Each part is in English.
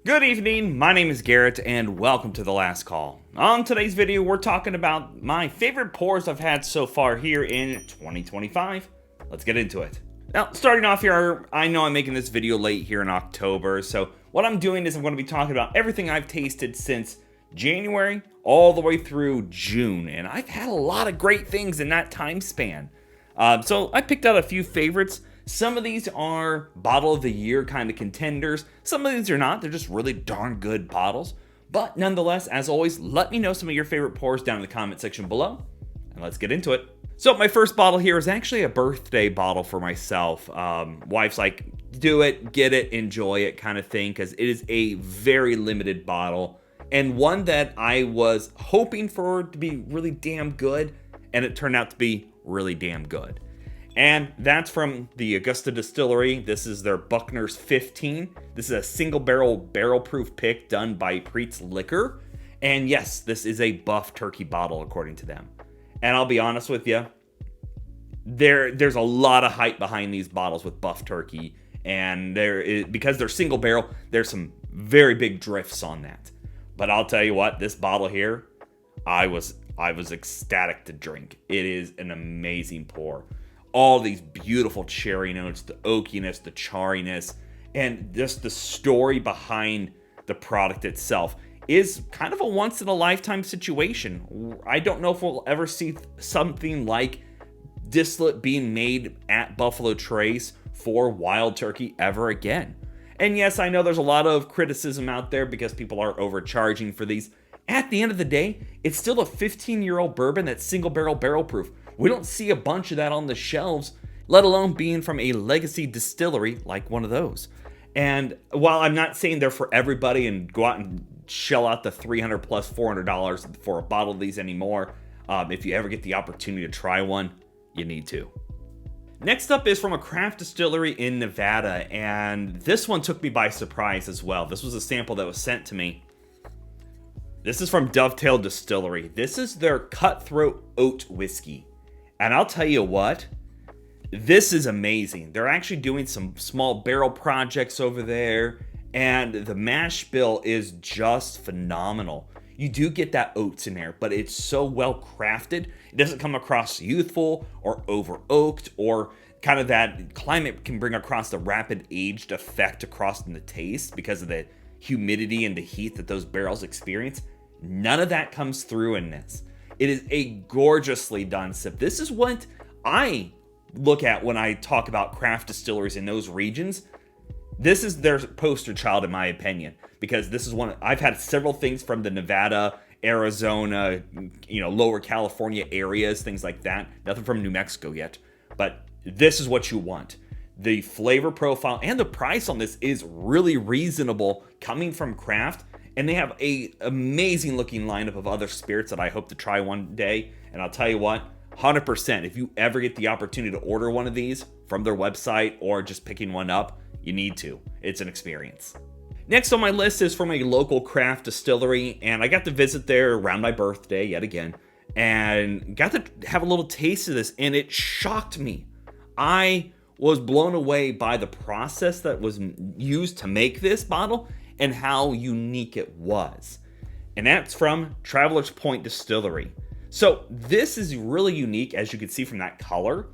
Good evening, my name is Garrett and welcome to The Last Call. On today's video, we're talking about my favorite pours I've had so far here in 2025. Let's get into it. Now, starting off here, I know I'm making this video late here in October, so what I'm doing is I'm going to be talking about everything I've tasted since January all the way through June, and I've had a lot of great things in that time span. So I picked out a few favorites. Some of these are bottle of the year kind of contenders. Some of these are not. They're just really darn good bottles. But nonetheless, as always, let me know some of your favorite pours down in the comment section below. And let's get into it. So my first bottle here is actually a birthday bottle for myself. Wife's like, do it, get it, enjoy it kind of thing. Because it is a very limited bottle. And one that I was hoping for to be really damn good. And it turned out to be really damn good. And that's from the Augusta Distillery. This is their Buckner's 15. This is a single barrel proof pick done by Preet's Liquor. And yes, this is a buff turkey bottle according to them. And I'll be honest with you, there's a lot of hype behind these bottles with buff turkey. And because they're single barrel, there's some very big drifts on that. But I'll tell you what, this bottle here, I was ecstatic to drink. It is an amazing pour. All these beautiful cherry notes, the oakiness, the charriness, and just the story behind the product itself is kind of a once-in-a-lifetime situation. I don't know if we'll ever see something like distillate being made at Buffalo Trace for wild turkey ever again. And yes, I know there's a lot of criticism out there because people are overcharging for these. At the end of the day, it's still a 15-year-old bourbon that's single barrel proof. We don't see a bunch of that on the shelves, let alone being from a legacy distillery like one of those. And while I'm not saying they're for everybody and go out and shell out the $300 plus $400 for a bottle of these anymore, if you ever get the opportunity to try one, you need to. Next up is from a craft distillery in Nevada, and this one took me by surprise as well. This was a sample that was sent to me. This is from Dovetail Distillery. This is their Cutthroat Oat Whiskey. And I'll tell you what, this is amazing. They're actually doing some small barrel projects over there, and the mash bill is just phenomenal. You do get that oats in there, but it's so well crafted. It doesn't come across youthful or over oaked, or kind of that climate can bring across the rapid aged effect across in the taste because of the humidity and the heat that those barrels experience. None of that comes through in this. It is a gorgeously done sip. This is what I look at when I talk about craft distilleries in those regions. This is their poster child, in my opinion, because this is one I've had several things from the Nevada, Arizona, lower California areas, things like that. Nothing from New Mexico yet, but this is what you want. The flavor profile and the price on this is really reasonable coming from craft. And they have a amazing looking lineup of other spirits that I hope to try one day. And I'll tell you what, 100%, if you ever get the opportunity to order one of these from their website or just picking one up, you need to. It's an experience. Next on my list is from a local craft distillery, and I got to visit there around my birthday yet again, and got to have a little taste of this, and it shocked me. I was blown away by the process that was used to make this bottle and how unique it was. And that's from Traveler's Point Distillery. So this is really unique, as you can see from that color.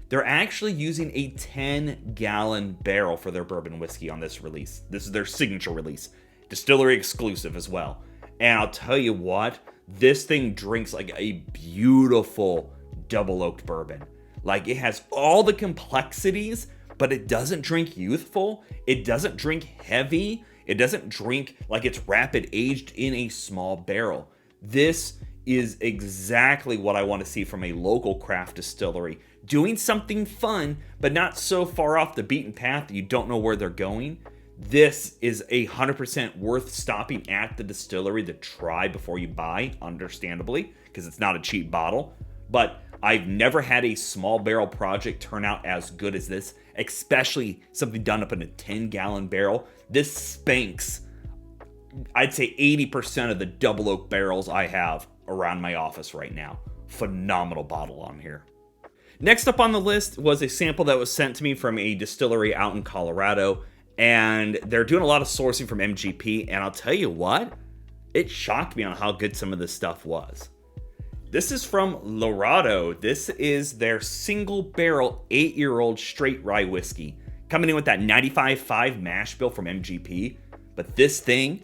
They're actually using a 10-gallon barrel for their bourbon whiskey on this release. This is their signature release. Distillery exclusive as well. And I'll tell you what, this thing drinks like a beautiful double oaked bourbon. Like, it has all the complexities, but it doesn't drink youthful. It doesn't drink heavy. It doesn't drink like it's rapid aged in a small barrel. This is exactly what I want to see from a local craft distillery. Doing something fun, but not so far off the beaten path that you don't know where they're going. This is 100% worth stopping at the distillery to try before you buy, understandably, because it's not a cheap bottle. But I've never had a small barrel project turn out as good as this, especially something done up in a 10-gallon barrel. This spanks, I'd say 80% of the double oak barrels I have around my office right now. Phenomenal bottle on here. Next up on the list was a sample that was sent to me from a distillery out in Colorado, And they're doing a lot of sourcing from MGP, and I'll tell you what, it shocked me on how good some of this stuff was. This is from Lorado. This is their single barrel 8-year-old straight rye whiskey, coming in with that 95.5 mash bill from MGP. But this thing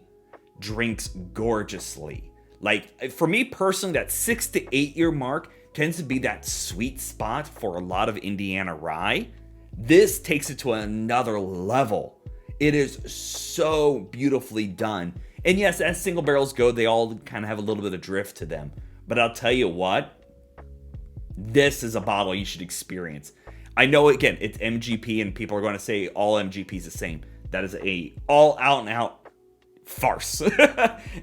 drinks gorgeously. Like, for me personally, that 6 to 8 year mark tends to be that sweet spot for a lot of Indiana rye. This takes it to another level. It is so beautifully done. And yes, as single barrels go, they all kind of have a little bit of drift to them. But I'll tell you what, this is a bottle you should experience. I know, again, it's MGP, and people are going to say all MGP is the same. That is a all out and out farce.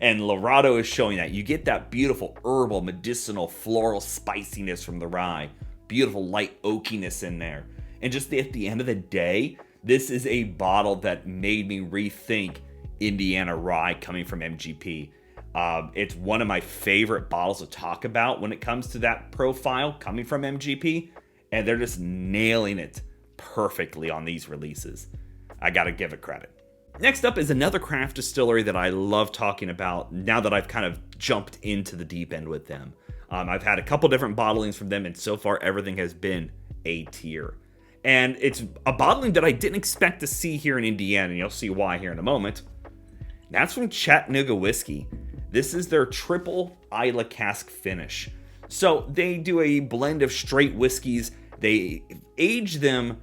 And Lorado is showing that. You get that beautiful herbal, medicinal, floral spiciness from the rye. Beautiful light oakiness in there. And just at the end of the day, this is a bottle that made me rethink Indiana rye coming from MGP. It's one of my favorite bottles to talk about when it comes to that profile coming from MGP. And they're just nailing it perfectly on these releases. I gotta give it credit. Next up is another craft distillery that I love talking about now that I've kind of jumped into the deep end with them. I've had a couple different bottlings from them, and so far everything has been A tier. And it's a bottling that I didn't expect to see here in Indiana, and you'll see why here in a moment. That's from Chattanooga Whiskey. This is their triple Isla cask finish. So they do a blend of straight whiskeys. They age them,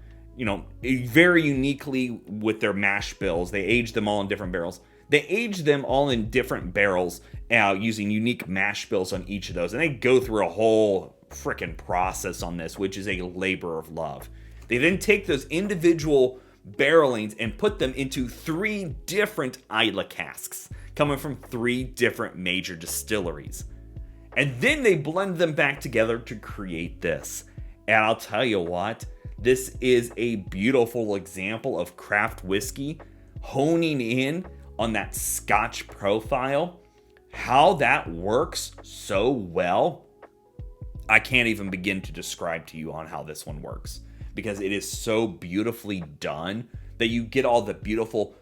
very uniquely with their mash bills. They age them all in different barrels. They age them all in different barrels using unique mash bills on each of those. And they go through a whole freaking process on this, which is a labor of love. They then take those individual barrelings and put them into 3 different Isla casks, coming from 3 different major distilleries. And then they blend them back together to create this. And I'll tell you what, this is a beautiful example of craft whiskey honing in on that Scotch profile. How that works so well, I can't even begin to describe to you on how this one works. Because it is so beautifully done that you get all the beautiful,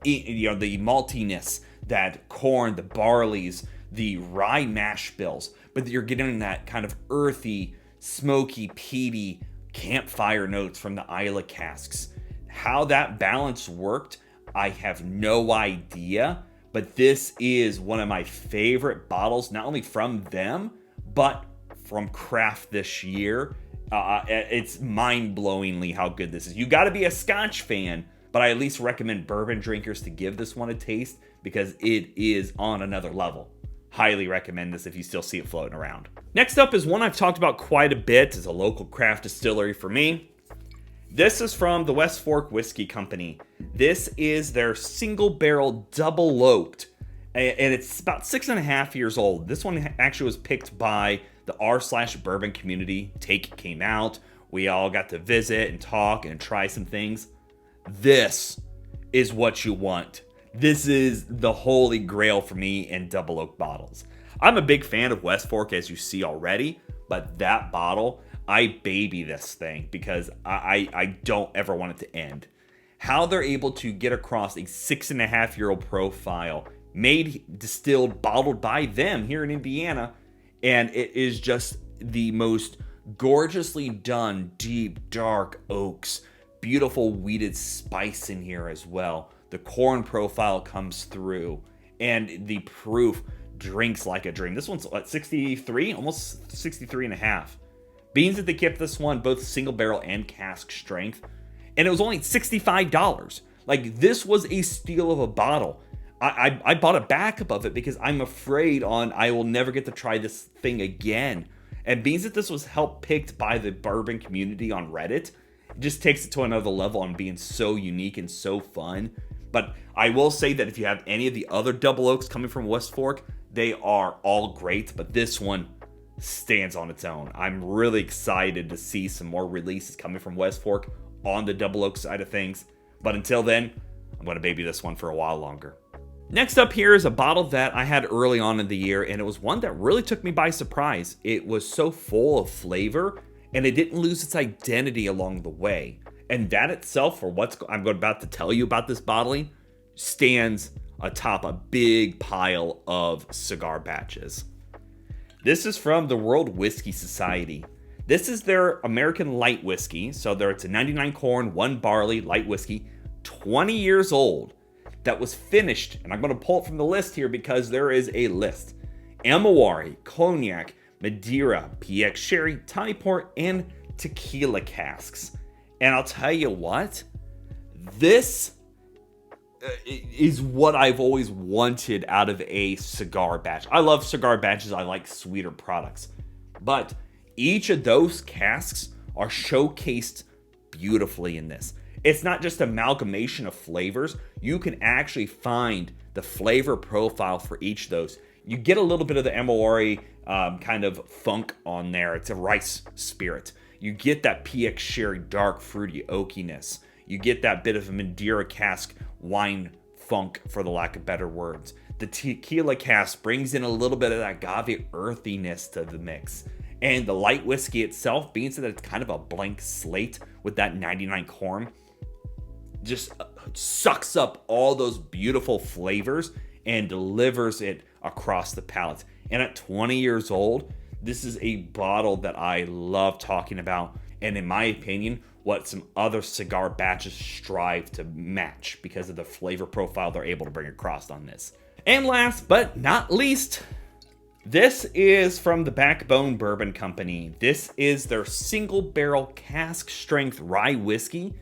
the maltiness, that corn, the barleys, the rye mash bills, but you're getting that kind of earthy, smoky, peaty campfire notes from the Isla casks. How that balance worked, I have no idea, but this is one of my favorite bottles, not only from them, but from craft this year. It's mind-blowingly how good this is. You got to be a Scotch fan, but I at least recommend bourbon drinkers to give this one a taste because it is on another level. Highly recommend this if you still see it floating around. Next up is one I've talked about quite a bit. It's a local craft distillery for me. This is from the West Fork Whiskey Company. This is their single barrel double oaked, and it's about 6.5 years old. This one actually was picked by the r/bourbon community. Take came out. We all got to visit and talk and try some things. This is what you want. This is the holy grail for me in double oak bottles. I'm a big fan of West Fork, as you see already, but that bottle, I baby this thing because I don't ever want it to end. How they're able to get across a 6.5-year-old profile, made, distilled, bottled by them here in Indiana, and it is just the most gorgeously done, deep, dark oaks. Beautiful weeded spice in here as well. The corn profile comes through, and the proof drinks like a dream. This one's at 63, almost 63 and a half. Beans that they kept this one, both single barrel and cask strength, and it was only $65. Like, this was a steal of a bottle. I bought a backup of it because I'm afraid I will never get to try this thing again. And being that this was help picked by the bourbon community on Reddit, it just takes it to another level on being so unique and so fun. But I will say that if you have any of the other double oaks coming from West Fork, they are all great, but this one stands on its own. I'm really excited to see some more releases coming from West Fork on the double oak side of things. But until then, I'm going to baby this one for a while longer. Next up here is a bottle that I had early on in the year, and it was one that really took me by surprise. It was so full of flavor, and it didn't lose its identity along the way. And that itself, for what I'm about to tell you about this bottling, stands atop a big pile of cigar batches. This is from the World Whiskey Society. This is their American light whiskey. So it's a 99 corn, 1 barley light whiskey, 20 years old, that was finished. And I'm going to pull it from the list here because there is a list. Amawari, Cognac, Madeira, PX Sherry, Tawny Port, and tequila casks. And I'll tell you what, this is what I've always wanted out of a cigar batch. I love cigar batches. I like sweeter products. But each of those casks are showcased beautifully in this. It's not just amalgamation of flavors. You can actually find the flavor profile for each of those. You get a little bit of the Amawari kind of funk on there. It's a rice spirit. You get that PX Sherry dark fruity oakiness. You get that bit of a Madeira cask wine funk, for the lack of better words. The tequila cask brings in a little bit of that agave earthiness to the mix. And the light whiskey itself, being so that it's kind of a blank slate with that 99 corn, just sucks up all those beautiful flavors and delivers it across the palate. And at 20 years old, this is a bottle that I love talking about, and in my opinion, what some other cigar batches strive to match because of the flavor profile they're able to bring across on this. And last but not least, this is from the Backbone Bourbon Company. This is their single barrel cask strength rye whiskey.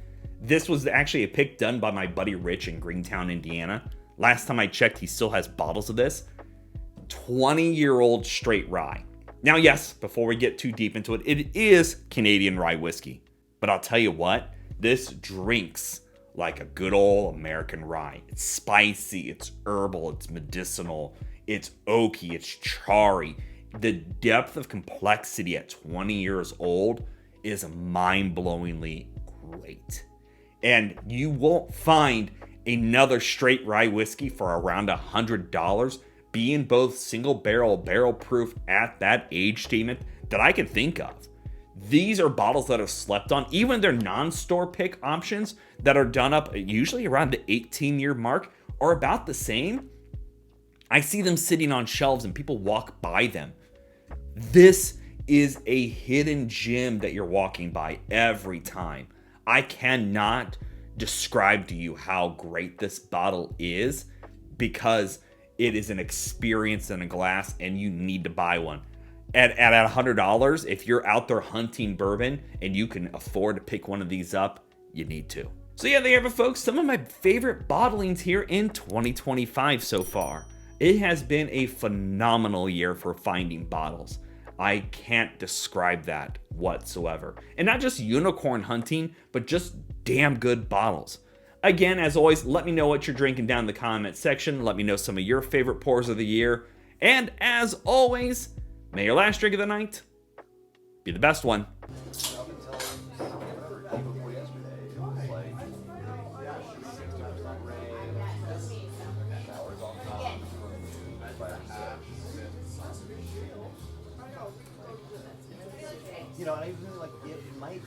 This was actually a pick done by my buddy Rich in Greentown, Indiana. Last time I checked, he still has bottles of this. 20-year-old straight rye. Now, yes, before we get too deep into it, it is Canadian rye whiskey. But I'll tell you what, this drinks like a good old American rye. It's spicy, it's herbal, it's medicinal, it's oaky, it's charry. The depth of complexity at 20 years old is mind-blowingly great. And you won't find another straight rye whiskey for around $100 being both single barrel proof at that age statement that I can think of. These are bottles that are slept on. Even their non-store pick options that are done up usually around the 18-year mark are about the same. I see them sitting on shelves and people walk by them. This is a hidden gem that you're walking by every time. I cannot describe to you how great this bottle is because it is an experience in a glass and you need to buy one. At $100, if you're out there hunting bourbon and you can afford to pick one of these up, you need to. So yeah, there you have it, folks. Some of my favorite bottlings here in 2025 so far. It has been a phenomenal year for finding bottles. I can't describe that whatsoever. And not just unicorn hunting, but just damn good bottles. Again, as always, let me know what you're drinking down in the comment section. Let me know some of your favorite pours of the year. And as always, may your last drink of the night be the best one. You know, and I really like it might